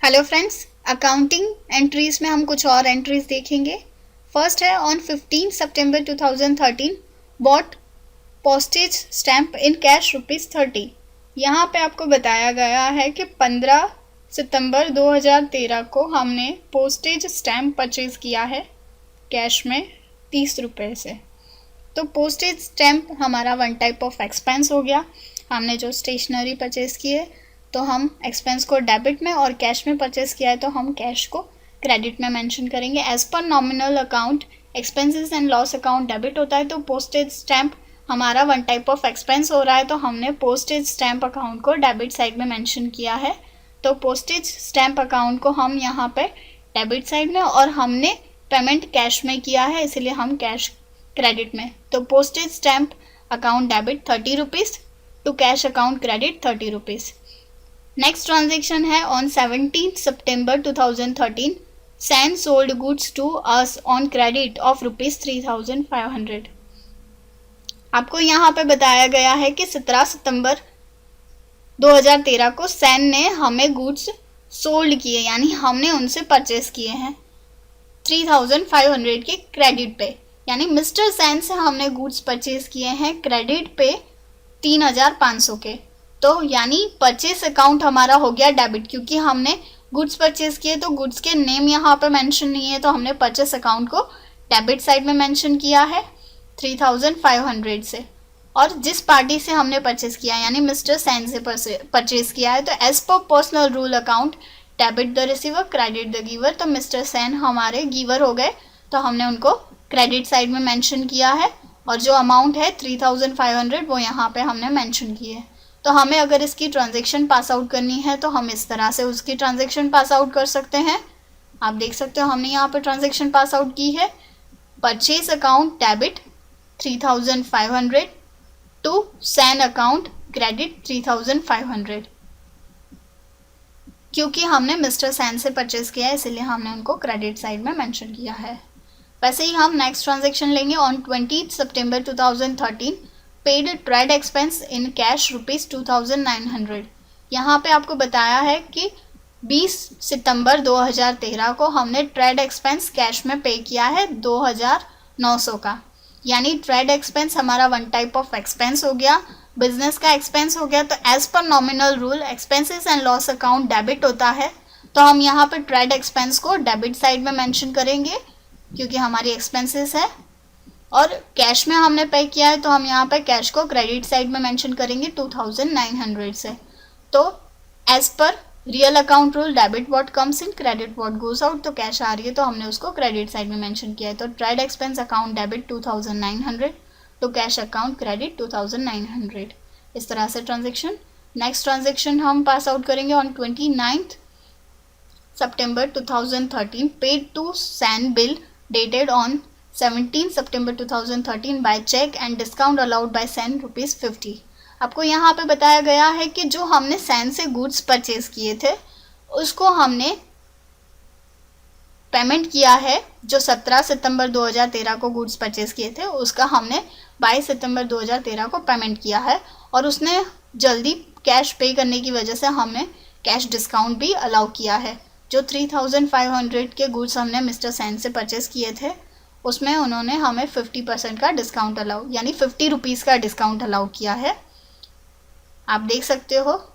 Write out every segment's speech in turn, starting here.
Hello friends, accounting entries में हम कुछ और एंट्रीज देखेंगे। फर्स्ट है on 15 September 2013 bought postage stamp in cash ₹30। यहाँ पे आपको बताया गया है कि 15 सितंबर 2013 को हमने पोस्टेज स्टैम्प परचेज किया है कैश में ₹30 से। तो पोस्टेज स्टैम्प हमारा वन टाइप ऑफ एक्सपेंस हो गया। हमने जो स्टेशनरी परचेज की है तो हम एक्सपेंस को डेबिट में और कैश में परचेस किया है तो हम कैश को क्रेडिट में मेंशन करेंगे। As per nominal account expenses and loss account debit होता है, तो पोस्टेज स्टैम्प हमारा वन टाइप ऑफ एक्सपेंस हो रहा है तो हमने पोस्टेज स्टैम्प अकाउंट को डेबिट साइड में मेंशन किया है। तो पोस्टेज स्टैम्प अकाउंट को हम यहाँ पे डेबिट साइड में और हमने पेमेंट कैश में किया है, इसीलिए हम कैश क्रेडिट में। तो postage stamp account debit ₹30 to cash account credit ₹30। Next transaction है on 17 September 2013 Sen sold goods to us on credit of ₹3,500। आपको यहाँ पे बताया गया है कि 17 सितंबर 2013 को सैन ने हमें गुड्स सोल्ड किए, यानी हमने उनसे परचेस किए हैं 3,500 के क्रेडिट पे, यानी मिस्टर सैन से हमने गुड्स परचेस किए हैं क्रेडिट पे 3,500 के। तो यानी परचेस अकाउंट हमारा हो गया डेबिट, क्योंकि हमने गुड्स परचेस किए तो गुड्स के नेम यहाँ पे मेंशन नहीं है, तो हमने परचेस अकाउंट को डेबिट साइड में मेंशन किया है 3,500 से। और जिस पार्टी से हमने परचेस किया यानी मिस्टर सैन से परचेस किया है तो as per personal rule account debit the receiver credit the giver. तो मिस्टर सैन हमारे गिवर हो गए तो हमने उनको क्रेडिट साइड में मेंशन किया है और जो अमाउंट है 3,500 वो यहाँ पे हमने मेंशन की है। तो हमें अगर इसकी ट्रांजैक्शन पास आउट करनी है तो हम इस तरह से उसकी ट्रांजैक्शन पास आउट कर सकते हैं। आप देख सकते हो हमने यहाँ पर ट्रांजैक्शन पास आउट की है। Purchase account debit 3,500 to Sen account credit 3,500। क्योंकि हमने मिस्टर सैन से परचेज किया है इसलिए हमने उनको क्रेडिट साइड में मेंशन किया है। वैसे ही हम नेक्स्ट ट्रांजैक्शन लेंगे on 20 September 2013 paid trade expense in cash ₹2,900। यहाँ पे आपको बताया है कि 20 सितंबर 2013 को हमने ट्रेड एक्सपेंस कैश में पे किया है 2,900 का, यानी ट्रेड एक्सपेंस हमारा वन टाइप ऑफ एक्सपेंस हो गया, बिजनेस का एक्सपेंस हो गया। तो as per nominal rule expenses and loss account debit होता है, तो हम यहाँ पे ट्रेड एक्सपेंस को डेबिट साइड में मेंशन करेंगे क्योंकि हमारी एक्सपेंसेस है, और कैश में हमने पे किया है तो हम यहाँ पे कैश को क्रेडिट साइड में मेंशन करेंगे 2,900 से। तो as per real account rule debit what comes in credit what goes out, तो कैश आ रही है तो हमने उसको क्रेडिट साइड में मेंशन किया है। तो ट्रेड एक्सपेंस अकाउंट डेबिट 2,900 तो कैश अकाउंट क्रेडिट 2,900। इस तरह से ट्रांजेक्शन। नेक्स्ट ट्रांजेक्शन हम पास आउट करेंगे on 29 September 2013 paid to Sen bill dated on 17 September 2013 by cheque and discount allowed by Sen ₹50। आपको यहाँ पे बताया गया है कि जो हमने सैन से गुड्स परचेज किए थे उसको हमने पेमेंट किया है। जो 17 सितंबर 2013 को गुड्स परचेज किए थे उसका हमने 22 सितंबर 2013 को पेमेंट किया है, और उसने जल्दी कैश पे करने की वजह से हमने कैश डिस्काउंट भी अलाउ किया है। जो 3,500 के गुड्स हमने मिस्टर सैन से परचेज किए थे उसमें उन्होंने हमें 50% का डिस्काउंट अलाउ, यानी ₹50 का डिस्काउंट अलाउ किया है। आप देख सकते हो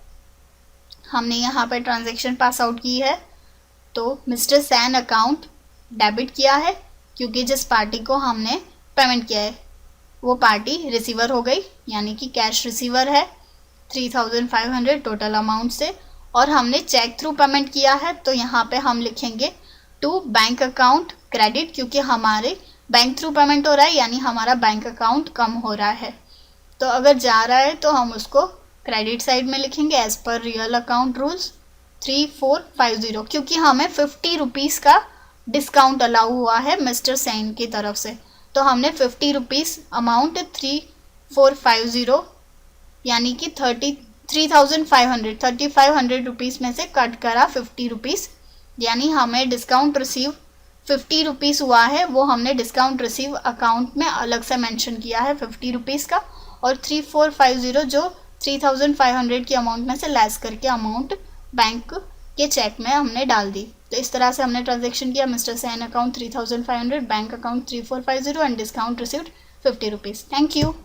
हमने यहाँ पर ट्रांजैक्शन पास आउट की है। तो मिस्टर सैन अकाउंट डेबिट किया है क्योंकि जिस पार्टी को हमने पेमेंट किया है वो पार्टी रिसीवर हो गई, यानी कि कैश रिसीवर है 3,500 टोटल अमाउंट से, और हमने चेक थ्रू पेमेंट किया है। तो यहाँ पे हम लिखेंगे टू बैंक अकाउंट क्रेडिट, क्योंकि हमारे बैंक थ्रू पेमेंट हो रहा है यानी हमारा बैंक अकाउंट कम हो रहा है। तो अगर जा रहा है तो हम उसको क्रेडिट साइड में लिखेंगे as per real account rules 3,450, क्योंकि हमें ₹50 का डिस्काउंट अलाउ हुआ है मिस्टर सैन की तरफ से। तो हमने ₹50 अमाउंट 3,450 यानी कि 3,500 में से कट करा ₹50, यानी हमें डिस्काउंट रिसीव ₹50 हुआ है, वो हमने डिस्काउंट रिसीव अकाउंट में अलग से मेंशन किया है ₹50 का, और 3,450 जो 3,500 की अमाउंट में से लेस करके अमाउंट बैंक के चेक में हमने डाल दी। तो इस तरह से हमने ट्रांजेक्शन किया। Mister Sen account 3500, bank account 3450 and discount received 50 rupees. Thank you.